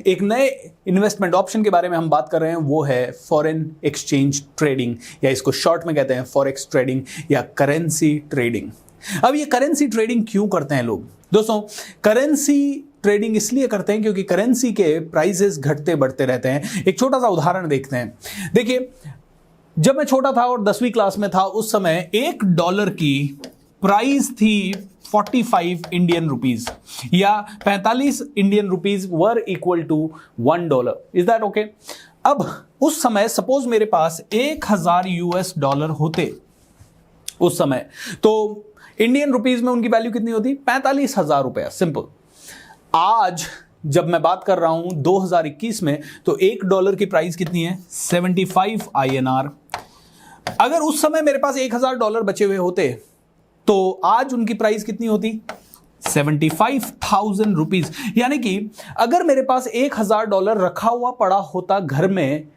एक नए investment option के बारे में हम बात कर रहे हैं, वो है फॉरेन एक्सचेंज ट्रेडिंग, या इसको शॉर्ट में कहते हैं फॉरेक्स ट्रेडिंग या करेंसी ट्रेडिंग। अब ये करेंसी ट्रेडिंग क्यों करते हैं लोग? दोस्तों, करेंसी ट्रेडिंग इसलिए करते हैं क्योंकि करेंसी के प्राइसेस घटते बढ़ते रहते हैं। एक छोटा सा उदाहरण देखते हैं। देखिए, जब मैं छोटा था और 10वीं क्लास में था, उस समय $1 की प्राइस थी 45 इंडियन रुपीज, या 45 Indian rupees were equal to $1। Is that okay? अब उस समय सपोज मेरे पास 1000 US डॉलर होते उस समय, तो इंडियन रुपीज में उनकी वैल्यू कितनी होती? 45,000 रुपया। सिंपल। आज जब मैं बात कर रहा हूं 2021 में, तो $1 की प्राइस कितनी है? 75 INR। अगर उस समय मेरे पास $1000 बचे हुए होते तो आज उनकी प्राइस कितनी होती? 75,000 रुपीज। यानी कि अगर मेरे पास $1000 रखा हुआ पड़ा होता घर में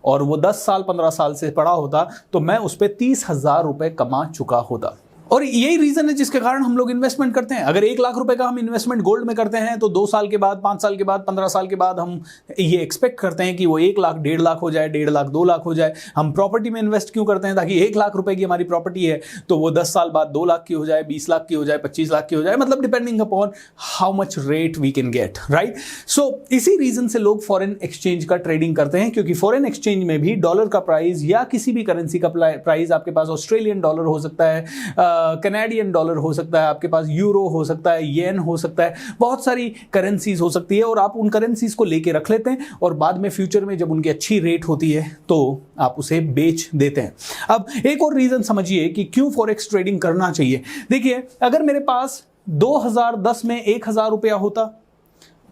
और वो 10 साल 15 साल से पड़ा होता, तो मैं उस पर 30,000 रुपए कमा चुका होता। और यही रीजन है जिसके कारण हम लोग इन्वेस्टमेंट करते हैं। अगर 1 लाख रुपए का हम इन्वेस्टमेंट गोल्ड में करते हैं, तो 2 साल के बाद, 5 साल के बाद, 15 साल के बाद हम ये एक्सपेक्ट करते हैं कि वो 1 लाख, 1.5 लाख हो जाए, 1.5 लाख, 2 लाख हो जाए। हम प्रॉपर्टी में इन्वेस्ट क्यों करते हैं? ताकि 1 लाख रुपए की हमारी प्रॉपर्टी है तो वो 10 साल बाद 2 लाख की हो जाए, 20 लाख की हो जाए, 25 लाख की हो जाए, मतलब depending upon how much rate we can get, right? So इसी रीजन से लोग फॉरेन एक्सचेंज का ट्रेडिंग करते हैं, क्योंकि फॉरेन एक्सचेंज में भी डॉलर का प्राइस या किसी भी करेंसी का प्राइस, आपके पास ऑस्ट्रेलियन डॉलर हो सकता है, कैनेडियन डॉलर हो सकता है, आपके पास यूरो हो सकता है, येन हो सकता है, बहुत सारी करेंसीज हो सकती है, और आप उन करेंसीज को लेके रख लेते हैं और बाद में फ्यूचर में जब उनकी अच्छी रेट होती है तो आप उसे बेच देते हैं। अब एक और रीजन समझिए कि क्यों फॉरेक्स ट्रेडिंग करना चाहिए। देखिए, अगर मेरे पास 2010 में 1000 रुपया होता,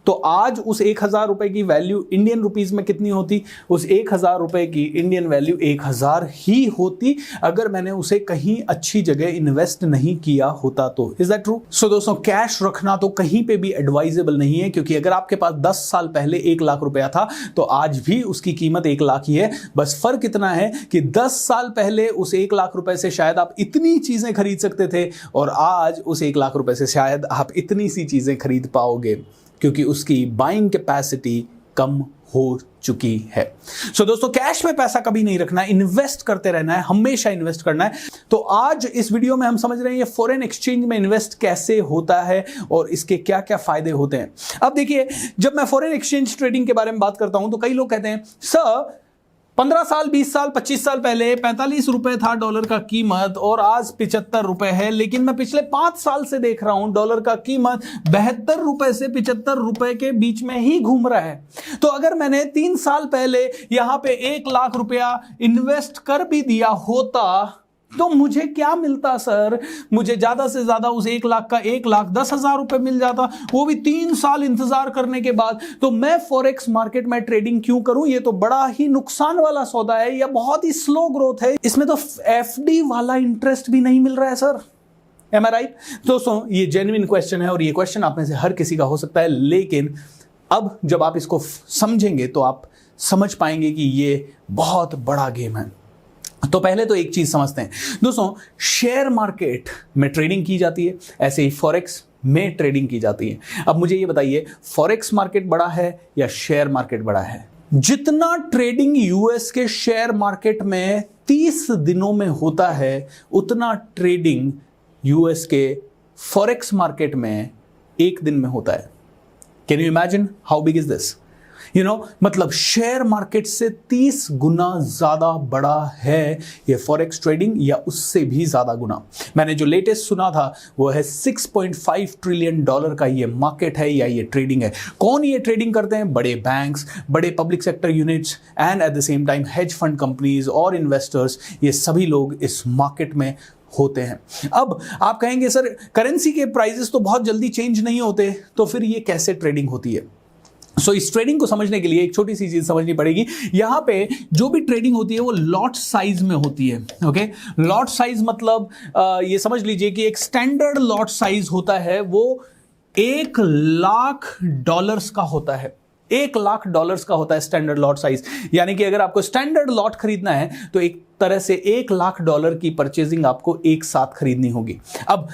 तो आज उस 1000 रुपए की वैल्यू इंडियन रुपीज में कितनी होती? उस 1000 रुपए की इंडियन वैल्यू 1000 ही होती, अगर मैंने उसे कहीं अच्छी जगह इन्वेस्ट नहीं किया होता तो। Is that true? सो दोस्तों, कैश रखना तो कहीं पे भी एडवाइजेबल नहीं है, क्योंकि अगर आपके पास 10 साल पहले 1 लाख रुपया था तो आज भी उसकी कीमत 1 लाख ही है। बस फर्क इतना है कि 10 साल पहले उस 1 लाख रुपए से शायद आप इतनी चीजें खरीद सकते थे, और आज उस 1 लाख रुपए से शायद आप इतनी सी चीजें खरीद पाओगे, क्योंकि उसकी बाइंग कैपेसिटी कम हो चुकी है। सो दोस्तों, कैश में पैसा कभी नहीं रखना है, इन्वेस्ट करते रहना है, हमेशा इन्वेस्ट करना है। तो आज इस वीडियो में हम समझ रहे हैं ये फॉरेन एक्सचेंज में इन्वेस्ट कैसे होता है और इसके क्या क्या फायदे होते हैं। अब देखिए, जब मैं फॉरेन एक्सचेंज ट्रेडिंग के बारे में बात करता हूं तो कई लोग कहते हैं, सर 15 साल, 20 साल, 25 साल पहले 45 रुपए था डॉलर का कीमत और आज 75 रुपए है, लेकिन मैं पिछले 5 साल से देख रहा हूं डॉलर का कीमत 72 रुपए से 75 रुपए के बीच में ही घूम रहा है। तो अगर मैंने 3 साल पहले यहां पे 1 लाख रुपया इन्वेस्ट कर भी दिया होता तो मुझे क्या मिलता सर? मुझे ज्यादा से ज्यादा उस 1 लाख का 1,10,000 रुपए मिल जाता, वो भी 3 साल इंतजार करने के बाद। तो मैं फॉरेक्स मार्केट में ट्रेडिंग क्यों करूं? ये तो बड़ा ही नुकसान वाला सौदा है, या बहुत ही स्लो ग्रोथ है, इसमें तो FD वाला इंटरेस्ट भी नहीं मिल रहा है सर। Am I right? दोस्तों, ये जेन्युइन क्वेश्चन है और ये क्वेश्चन आप में से हर किसी का हो सकता है, लेकिन अब जब आप इसको समझेंगे तो आप समझ पाएंगे कि ये बहुत बड़ा गेम है। तो पहले तो एक चीज समझते हैं दोस्तों, शेयर मार्केट में ट्रेडिंग की जाती है, ऐसे ही फॉरेक्स में ट्रेडिंग की जाती है। अब मुझे ये बताइए, फॉरेक्स मार्केट बड़ा है या शेयर मार्केट बड़ा है? जितना ट्रेडिंग यूएस के शेयर मार्केट में 30 दिनों में होता है, उतना ट्रेडिंग यूएस के फॉरेक्स मार्केट में 1 दिन में होता है। Can you imagine how big is this? मतलब शेयर मार्केट से 30 गुना ज्यादा बड़ा है ये फॉरेक्स ट्रेडिंग, या उससे भी ज्यादा गुना। मैंने जो लेटेस्ट सुना था वो है $6.5 ट्रिलियन का ये मार्केट है या ये ट्रेडिंग है। कौन ये ट्रेडिंग करते हैं? बड़े बैंक्स, बड़े public sector units and at the same time hedge fund companies और इन्वेस्टर्स, ये सभी लोग इस मार्केट में होते हैं। अब आप कहेंगे सर करेंसी के प्राइसेस तो बहुत जल्दी चेंज नहीं होते, तो फिर ये कैसे ट्रेडिंग होती है? इस ट्रेडिंग को समझने के लिए एक छोटी सी चीज समझनी पड़ेगी। यहां पे जो भी ट्रेडिंग होती है वो लॉट साइज में होती है। ओके, लॉट साइज मतलब ये समझ लीजिए कि एक स्टैंडर्ड लॉट साइज होता है, वो $1 लाख का होता है। $1 लाख का होता है स्टैंडर्ड लॉट साइज। यानी कि अगर आपको स्टैंडर्ड लॉट खरीदना है तो एक तरह से $1 लाख की परचेजिंग आपको एक साथ खरीदनी होगी। अब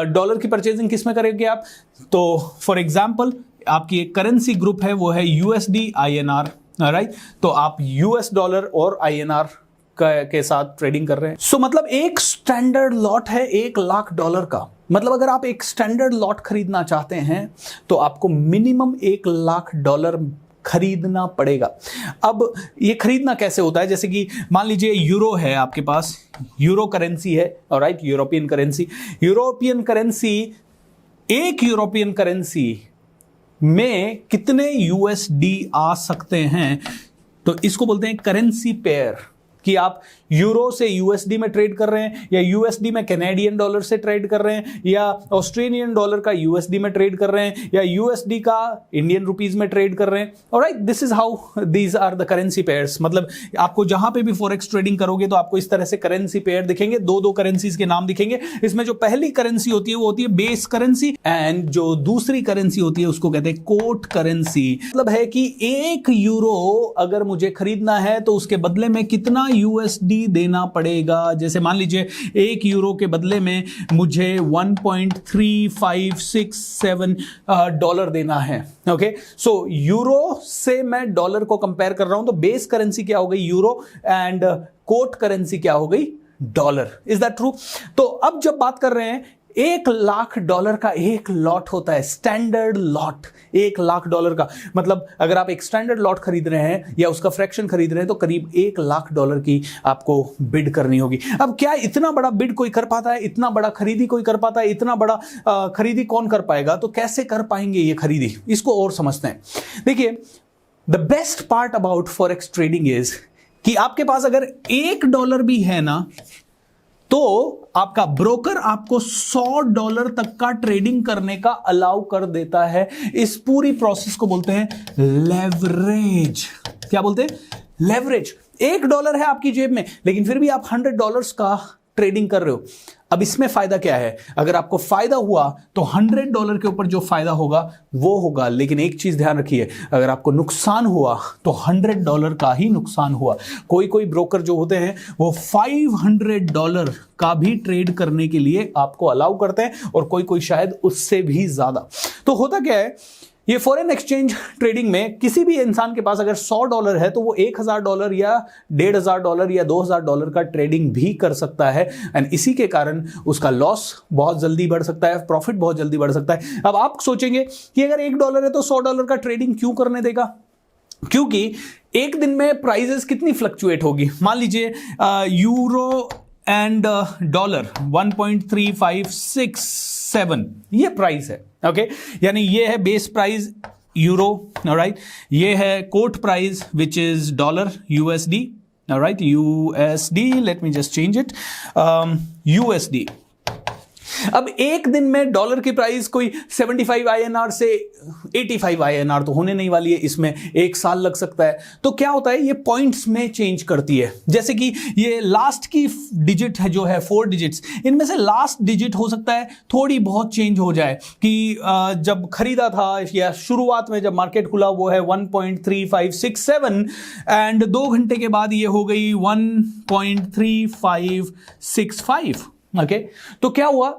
डॉलर की परचेजिंग किस में करेंगे आप? तो फॉर एग्जांपल आपकी एक करेंसी ग्रुप है, वो है यूएसडी INR, राइट। तो आप यूएस डॉलर और INR के साथ ट्रेडिंग कर रहे हैं। सो मतलब एक स्टैंडर्ड लॉट है $1,00,000 का। मतलब अगर आप एक स्टैंडर्ड लॉट खरीदना चाहते हैं तो आपको मिनिमम $1,00,000 खरीदना पड़ेगा। अब ये खरीदना कैसे होता है, जैसे कि मान लीजिए यूरो है आपके पास, यूरो करेंसी है, right, European currency. European currency, एक यूरोपियन करेंसी में कितने USD आ सकते हैं, तो इसको बोलते हैं करेंसी पेयर। कि आप यूरो से USD में ट्रेड कर रहे हैं, या USD में कैनेडियन डॉलर से ट्रेड कर रहे हैं, या ऑस्ट्रेलियन डॉलर का USD में ट्रेड कर रहे हैं, या USD का इंडियन रुपीज में ट्रेड कर रहे हैं। Alright, this is how these are the currency pairs. मतलब आपको जहां पे भी फॉरेक्स ट्रेडिंग करोगे तो आपको इस तरह से करेंसी पेयर दिखेंगे, दो करेंसीज के नाम दिखेंगे। इसमें जो पहली करेंसी होती है वो होती है बेस करेंसी, एंड जो दूसरी करेंसी होती है उसको कहते हैं कोट करेंसी। मतलब है कि €1 अगर मुझे खरीदना है तो उसके बदले में कितना USD देना पड़ेगा। जैसे मान लीजिए €1 के बदले में मुझे 1.3567 डॉलर देना है। ओके, सो यूरो से मैं डॉलर को कंपेयर कर रहा हूं, तो बेस करेंसी क्या हो गई, यूरो, एंड कोट करेंसी क्या हो गई, डॉलर। Is that true? तो अब जब बात कर रहे हैं $1,00,000 का एक लॉट होता है, स्टैंडर्ड लॉट $1,00,000 का। मतलब अगर आप एक स्टैंडर्ड लॉट खरीद रहे हैं या उसका फ्रैक्शन खरीद रहे हैं तो करीब $1,00,000 की आपको बिड करनी होगी। अब क्या इतना बड़ा बिड कोई कर पाता है, इतना बड़ा खरीदी कोई कर पाता है, इतना बड़ा खरीदी कौन कर पाएगा? तो कैसे कर पाएंगे ये खरीदी, इसको और समझते हैं। देखिए, the best part about forex trading is कि आपके पास अगर $1 भी है ना, तो आपका ब्रोकर आपको $100 तक का ट्रेडिंग करने का अलाउ कर देता है। इस पूरी प्रोसेस को बोलते हैं लेवरेज। क्या बोलते हैं? लेवरेज। $1 है आपकी जेब में, लेकिन फिर भी आप $100 का ट्रेडिंग कर रहे हो। अब इसमें फायदा क्या है? अगर आपको फायदा हुआ तो $100 के ऊपर जो फायदा होगा वो होगा, लेकिन एक चीज ध्यान रखिए, अगर आपको नुकसान हुआ तो $100 का ही नुकसान हुआ। कोई ब्रोकर जो होते हैं वो $500 का भी ट्रेड करने के लिए आपको अलाउ करते हैं, और कोई शायद उससे भी ज्यादा। तो होता क्या है, ये फॉरेन एक्सचेंज ट्रेडिंग में किसी भी इंसान के पास अगर $100 है तो वो $1,000 या $1,500 या $2,000 का ट्रेडिंग भी कर सकता है, एंड इसी के कारण उसका लॉस बहुत जल्दी बढ़ सकता है, प्रॉफिट बहुत जल्दी बढ़ सकता है। अब आप सोचेंगे कि अगर $1 है तो $100 का ट्रेडिंग क्यों करने देगा? क्योंकि एक दिन में प्राइजेस कितनी फ्लक्चुएट होगी। मान लीजिए यूरो एंड डॉलर 1.3567 ये प्राइस है। ओके, यानी ये है बेस प्राइस यूरो, ऑलराइट, ये है quote price which is dollar USD, alright, USD, let me just change it, USD। अब एक दिन में डॉलर की प्राइस कोई 75 INR से 85 INR तो होने नहीं वाली है, इसमें 1 साल लग सकता है। तो क्या होता है, ये पॉइंट्स में चेंज करती है। जैसे कि ये लास्ट की डिजिट है जो है 4 डिजिट्स, इनमें से लास्ट डिजिट हो सकता है थोड़ी बहुत चेंज हो जाए, कि जब खरीदा था या शुरुआत में जब मार्केट खुला वो है 1.3567 एंड 2 घंटे के बाद ये हो गई 1.3565। ओके, तो क्या हुआ,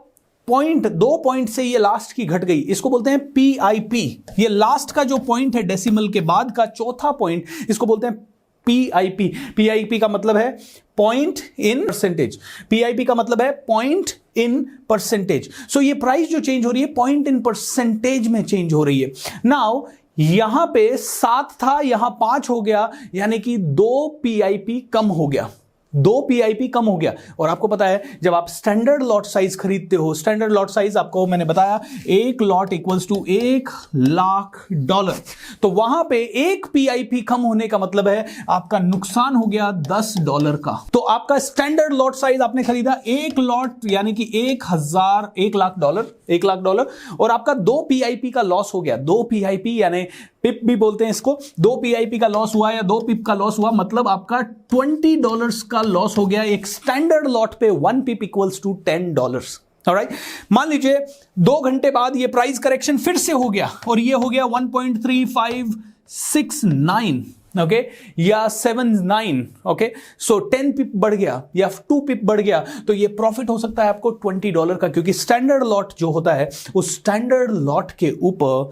पॉइंट 2 पॉइंट से ये लास्ट की घट गई, इसको बोलते हैं PIP। ये लास्ट का जो पॉइंट है डेसिमल के बाद का चौथा पॉइंट, इसको बोलते हैं PIP। PIP का मतलब है पॉइंट इन परसेंटेज, PIP का मतलब है पॉइंट इन परसेंटेज। सो ये प्राइस जो चेंज हो रही है पॉइंट इन परसेंटेज में चेंज हो रही है। नाउ यहां पे 7 था, यहां 5 हो गया, यानी कि 2 PIP कम हो गया, 2 PIP कम हो गया। और आपको पता है जब आप स्टैंडर्ड लॉट साइज खरीदते हो, स्टैंडर्ड लॉट साइज आपको मैंने बताया 1 लॉट इक्वल्स टू $1,00,000, तो वहां पे 1 PIP कम होने का मतलब है आपका नुकसान हो गया $10 का। तो आपका स्टैंडर्ड लॉट साइज आपने खरीदा 1 लॉट, यानी कि $1,00,000, और आपका 2 PIP का लॉस हो गया। 2 PIP यानी पिप भी बोलते हैं इसको, 2 PIP का लॉस हुआ या 2 पिप का लॉस हुआ, मतलब आपका $20 का लॉस हो गया। एक स्टैंडर्ड लॉट पे 1 पिप इक्वल्स टू $10। ऑलराइट, मान लीजिए 2 घंटे बाद ये प्राइस करेक्शन फिर से हो गया और ये हो गया 1.3569, ओके, या 79, ओके, सो 10 पिप बढ़ गया या 2 पिप बढ़ गया, तो ये प्रॉफिट हो सकता है आपको $20 का, क्योंकि स्टैंडर्ड लॉट जो होता है उस स्टैंडर्ड लॉट के ऊपर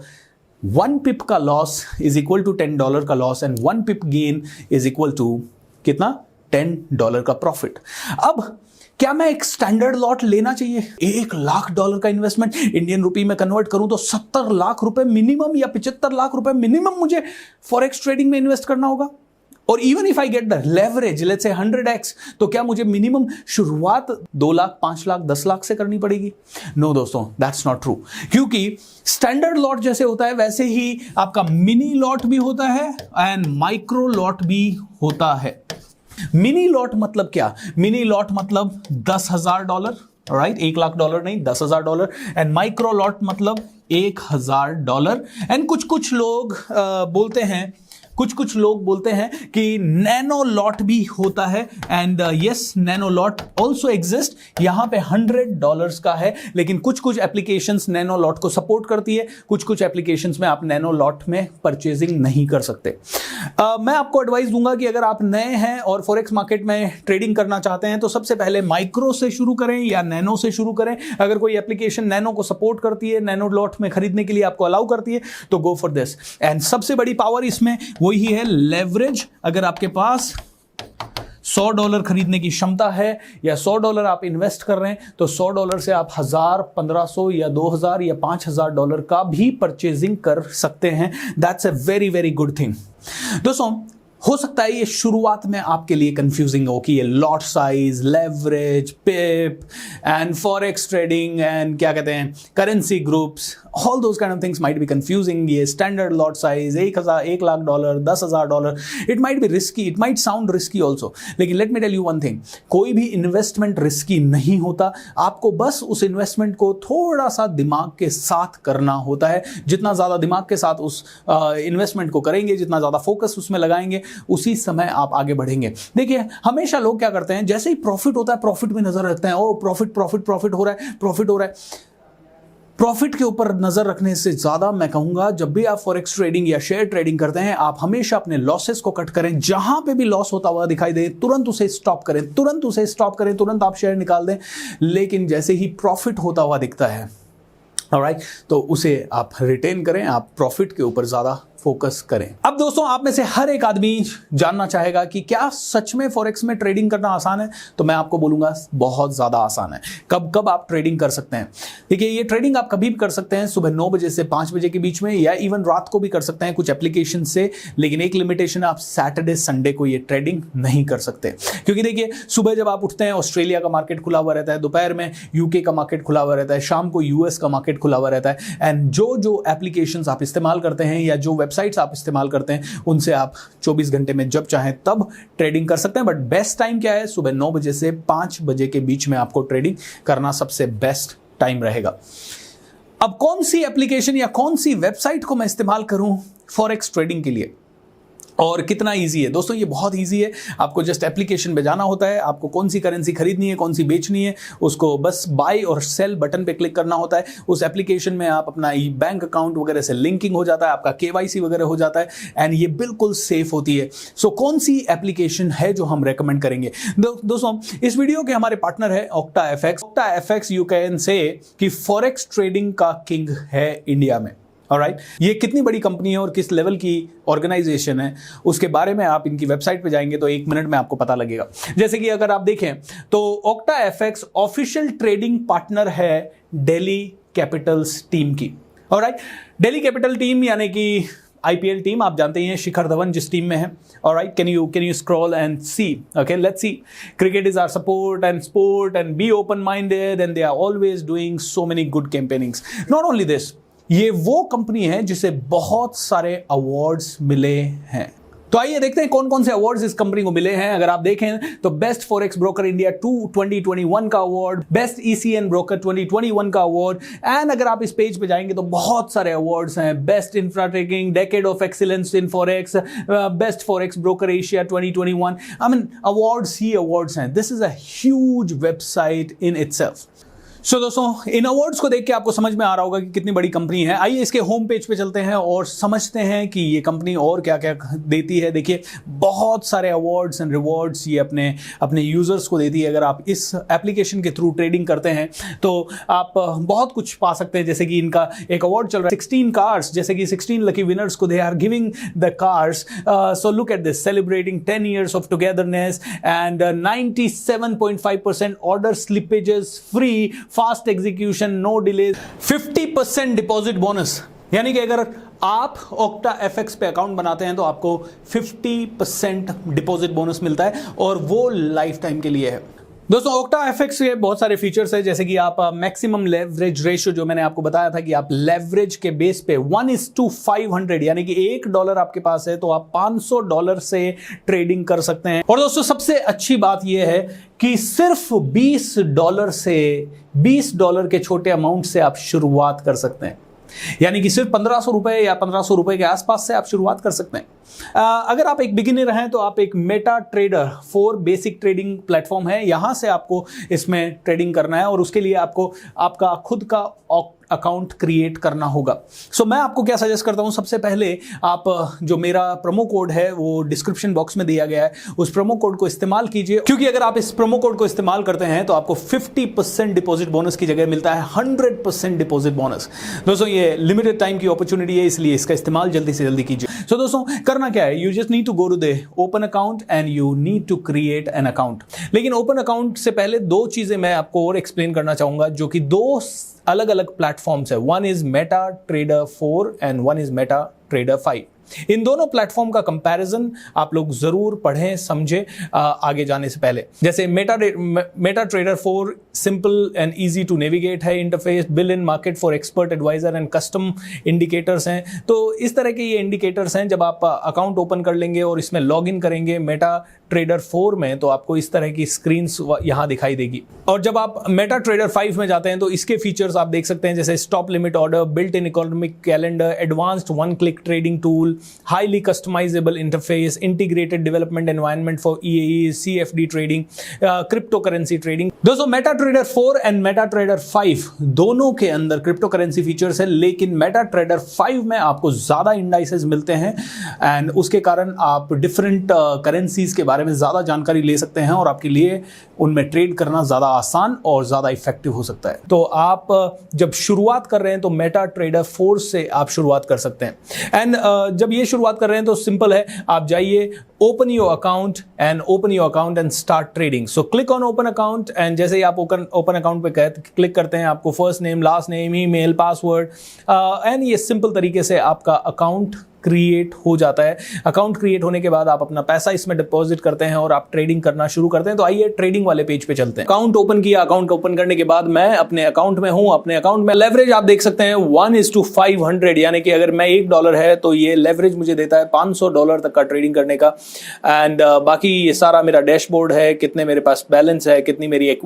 1 पिप का लॉस इज इक्वल टू $10 का loss and 1 pip gain is equal to कितना, $10 का प्रॉफिट। अब क्या मैं एक स्टैंडर्ड लॉट लेना चाहिए? $1,00,000 का इन्वेस्टमेंट इंडियन रुपी में कन्वर्ट करूं तो 70 लाख रुपए मिनिमम या 75 लाख रुपए मिनिमम मुझे फॉरेक्स ट्रेडिंग में इन्वेस्ट करना होगा। और even if I get the leverage let's say 100x, तो क्या मुझे मिनिमम शुरुआत 2 लाख, 5 लाख, 10 लाख से करनी पड़ेगी? नो दोस्तों, दैट्स नॉट ट्रू। क्योंकि स्टैंडर्ड लॉट जैसे होता है वैसे ही आपका मिनी लॉट भी होता है एंड माइक्रो लॉट भी होता है। मिनी लॉट मतलब क्या? मिनी लॉट मतलब $10,000, राइट, $1,00,000 नहीं, $10,000। एंड माइक्रो लॉट मतलब $1,000। एंड कुछ लोग बोलते हैं कि नैनो लॉट भी होता है। And yes, nano lot also exist. यहां पे $100 का है, लेकिन कुछ एप्लीकेशंस नैनो लॉट को सपोर्ट करती है, कुछ एप्लीकेशंस में आप नैनो लॉट में परचेजिंग नहीं कर सकते। मैं आपको एडवाइस दूंगा कि अगर आप नए हैं और फॉरेक्स मार्केट में ट्रेडिंग करना चाहते हैं तो सबसे पहले माइक्रो से शुरू करें या नैनो से शुरू करें। अगर कोई एप्लीकेशन नैनो को सपोर्ट करती है, नैनो लॉट में खरीदने के लिए आपको अलाउ करती है, तो गो फॉर दिस। एंड सबसे बड़ी पावर इसमें वही है लेवरेज। अगर आपके पास $100 खरीदने की क्षमता है या $100 आप इन्वेस्ट कर रहे हैं, तो $100 से आप 1000, 1500 या 2000 या $5000 का भी परचेजिंग कर सकते हैं। That's a very very good thing. दोस्तों, हो सकता है ये शुरुआत में आपके लिए कंफ्यूजिंग हो कि ये lot size, leverage, pip and forex trading and क्या कहते हैं currency groups, all those kind of things might be confusing. ये standard lot size $1,00,000, $10,000, it might be risky, it might sound risky also. लेकिन let me tell you one thing, कोई भी investment risky नहीं होता। आपको बस उस इन्वेस्टमेंट को थोड़ा सा दिमाग के साथ करना होता है। जितना ज्यादा दिमाग के साथ उस इन्वेस्टमेंट को करेंगे, जितना ज्यादा फोकस उसमें लगाएंगे, उसी समय आप आगे बढ़ेंगे। देखिए, हमेशा लोग क्या करते हैं, जैसे ही प्रॉफिट होता है प्रॉफिट में नजर रखते हैं। ओ प्रॉफिट हो रहा है, प्रॉफिट हो रहा है। प्रॉफिट के ऊपर नजर रखने से ज्यादा मैं कहूंगा, जब भी आप फॉरेक्स ट्रेडिंग या शेयर ट्रेडिंग करते हैं, आप हमेशा अपने लॉसेस को कट करें। जहां पे भी लॉस होता हुआ दिखाई दे, तुरंत उसे स्टॉप करें, तुरंत आप शेयर निकाल दें। लेकिन जैसे ही प्रॉफिट होता हुआ दिखता है, ऑलराइट, तो उसे आप रिटेन करें, आप प्रॉफिट के ऊपर ज्यादा फोकस करें। अब दोस्तों, आप में से हर एक आदमी जानना चाहेगा कि क्या सच में फॉरेक्स में ट्रेडिंग करना आसान है? तो मैं आपको बोलूंगा बहुत ज्यादा आसान है। कब कब आप ट्रेडिंग कर सकते हैं? देखिए, ये ट्रेडिंग आप कभी भी कर सकते हैं, सुबह 9 बजे से 5 बजे के बीच में, या इवन रात को भी कर सकते हैं कुछ एप्लीकेशन से। लेकिन एक लिमिटेशन है, आप सैटरडे संडे को ये ट्रेडिंग नहीं कर सकते। क्योंकि देखिए, सुबह जब आप उठते हैं ऑस्ट्रेलिया का मार्केट खुला हुआ रहता है, दोपहर में यूके का मार्केट खुला हुआ रहता है, शाम को यूएस का मार्केट खुला हुआ रहता है। एंड जो एप्लीकेशंस आप इस्तेमाल करते हैं या जो वेबसाइट्स आप इस्तेमाल करते हैं, उनसे आप 24 घंटे में जब चाहें तब ट्रेडिंग कर सकते हैं। बट बेस्ट टाइम क्या है? सुबह 9 बजे से 5 बजे के बीच में आपको ट्रेडिंग करना सबसे बेस्ट टाइम रहेगा। अब कौन सी एप्लीकेशन या कौन सी वेबसाइट को मैं इस्तेमाल करूं फॉरेक्स ट्रेडिंग के लिए, और कितना इजी है? दोस्तों, ये बहुत इजी है। आपको जस्ट एप्लीकेशन पे जाना होता है, आपको कौन सी करेंसी खरीदनी है, कौन सी बेचनी है, उसको बस बाय और सेल बटन पे क्लिक करना होता है। उस एप्लीकेशन में आप अपना बैंक अकाउंट वगैरह से लिंकिंग हो जाता है, आपका KYC वगैरह हो जाता है, एंड ये बिल्कुल सेफ होती है। सो कौन सी एप्लीकेशन है जो हम रेकमेंड करेंगे? दोस्तों, इस वीडियो के हमारे पार्टनर है OctaFX। OctaFX you can say कि फॉरेक्स ट्रेडिंग का किंग है इंडिया में। ऑलराइट, ये कितनी बड़ी कंपनी है और किस लेवल की ऑर्गेनाइजेशन है, उसके बारे में आप इनकी वेबसाइट पे जाएंगे तो 1 मिनट में आपको पता लगेगा। जैसे कि अगर आप देखें तो OctaFX ऑफिशियल ट्रेडिंग पार्टनर है दिल्ली कैपिटल्स टीम की। ऑलराइट, दिल्ली कैपिटल टीम यानी कि IPL टीम, आप जानते हैं शिखर धवन जिस टीम में है। Alright, can you scroll and see? Okay, let's see. Cricket is our support and be open minded and they are always doing so many good campaignings. Not only this, ये वो company है जिसे बहुत सारे awards मिले हैं। तो आइए देखते हैं कौन कौन से अवार्ड्स इस कंपनी को मिले हैं। अगर आप देखें तो बेस्ट फॉरेक्स ब्रोकर इंडिया 2021 का अवार्ड, बेस्ट ECN ब्रोकर 2021 का अवार्ड, एंड अगर आप इस पेज पे जाएंगे तो बहुत सारे अवार्ड्स हैं। Best infra trading, decade of excellence in forex, best forex broker Asia 2021। I mean awards ही अवार्ड्स हैं। This is a huge website in itself. So दोस्तों, इन अवार्ड्स को देख के आपको समझ में आ रहा होगा कि कितनी बड़ी कंपनी है। आइए इसके होम पेज पे चलते हैं और समझते हैं कि ये कंपनी और क्या क्या देती है। देखिए, बहुत सारे अवार्ड्स एंड रिवॉर्ड्स ये अपने यूजर्स को देती है। अगर आप इस एप्लीकेशन के थ्रू ट्रेडिंग करते हैं तो आप बहुत कुछ पा सकते हैं। जैसे कि इनका एक अवार्ड चल रहा है 16 कार्स, जैसे कि 16 लकी विनर्स को they are giving the cars. So look at this, celebrating 10 years of togetherness and 97.5% order slippages free, fast execution, no delays, 50% deposit bonus. यानी कि अगर आप ओक्टा एफएक्स पे अकाउंट बनाते हैं तो आपको 50% डिपॉजिट बोनस मिलता है और वो लाइफ टाइम के लिए है। दोस्तों, ओक्टा एफएक्स के बहुत सारे फीचर्स है, जैसे कि आप मैक्सिमम लेवरेज रेशियो, जो मैंने आपको बताया था कि आप लेवरेज के बेस पे 1:500, यानी कि $1 आपके पास है तो आप $500 से ट्रेडिंग कर सकते हैं। और दोस्तों, सबसे अच्छी बात यह है कि सिर्फ $20 से $20 के छोटे अमाउंट से आप शुरुआत कर सकते हैं। यानी कि सिर्फ 1500 रुपए या 1500 रुपए के आसपास से आप शुरुआत कर सकते हैं। अगर आप एक बिगिनर हैं तो आप एक Meta Trader 4 basic trading platform है, यहां से आपको इसमें ट्रेडिंग करना है और उसके लिए आपको आपका खुद का अकाउंट क्रिएट करना होगा। सो मैं आपको क्या सजेस्ट करता हूं, सबसे पहले आप जो मेरा प्रोमो कोड है वो डिस्क्रिप्शन बॉक्स में दिया गया है, उस प्रोमो कोड को इस्तेमाल कीजिए, क्योंकि अगर आप इस प्रोमो कोड को इस्तेमाल करते हैं तो आपको 50% डिपॉजिट बोनस की जगह मिलता है 100% डिपॉजिट बोनस। दोस्तों, ये लिमिटेड टाइम की अपॉर्चुनिटी है, इसलिए इसका इस्तेमाल जल्दी से जल्दी कीजिए। सो दोस्तों, करना क्या है, you just need to go to the open account and you need to create an account. लेकिन ओपन अकाउंट से पहले 2 चीजें मैं आपको और एक्सप्लेन करना चाहूंगा, जो कि 2 अलग अलग प्लेटफॉर्म्स है। One is Meta Trader 4 and one is Meta trader 5। इन दोनों प्लेटफॉर्म का कंपैरिजन आप लोग जरूर पढ़ें, समझें आगे जाने से पहले। जैसे Meta Trader 4 simple and easy to navigate है interface, built in market for expert advisor and custom indicators हैं। तो इस तरह के ये इंडिकेटर्स हैं, जब आप अकाउंट ओपन कर लेंगे और इसमें लॉग इन करेंगे मेटा ट्रेडर 4 में, तो आपको इस तरह की स्क्रीन्स यहां दिखाई देगी। और जब आप मेटा ट्रेडर 5 में जाते हैं तो इसके फीचर्स आप देख सकते हैं, जैसे stop limit order, built in economic calendar, advanced 1 click trading tool, highly customizable interface, integrated development environment for EAE, CFD trading, cryptocurrency trading। दोस्तों, MetaTrader 4 एंड MetaTrader 5 दोनों के अंदर क्रिप्टोकरेंसी फीचर्स है, लेकिन MetaTrader 5 में आपको ज्यादा इंडाइसेस मिलते हैं एंड उसके कारण आप डिफरेंट करेंसीज के बारे में ज्यादा जानकारी ले सकते हैं और आपके लिए उनमें ट्रेड करना ज्यादा आसान और ज्यादा इफेक्टिव हो सकता है। तो आप जब शुरुआत कर रहे हैं तो MetaTrader 4 से आप शुरुआत कर सकते हैं। एंड जब ये शुरुआत कर रहे हैं तो सिंपल है, आप जाइए open your account and start trading. So click on open account and जैसे ही आप ओपन अकाउंट पे क्लिक करते हैं, आपको first name, last name, email, password and ये सिंपल तरीके से आपका अकाउंट क्रिएट हो जाता है। अकाउंट क्रिएट होने के बाद आप अपना पैसा इसमें डिपॉजिट करते हैं और आप ट्रेडिंग करना शुरू करते हैं। तो आइए ट्रेडिंग वाले पेज पे चलते हैं। अकाउंट ओपन किया, अकाउंट ओपन करने के बाद मैं अपने अकाउंट में हूं। अपने अकाउंट में लेवरेज आप देख सकते हैं 1:500, यानी कि अगर मैं $1 है तो ये लेवरेज मुझे देता है $500 तक का ट्रेडिंग करने का। एंड बाकी ये सारा मेरा डैशबोर्ड है, कितने मेरे पास बैलेंस है, कितनी मेरी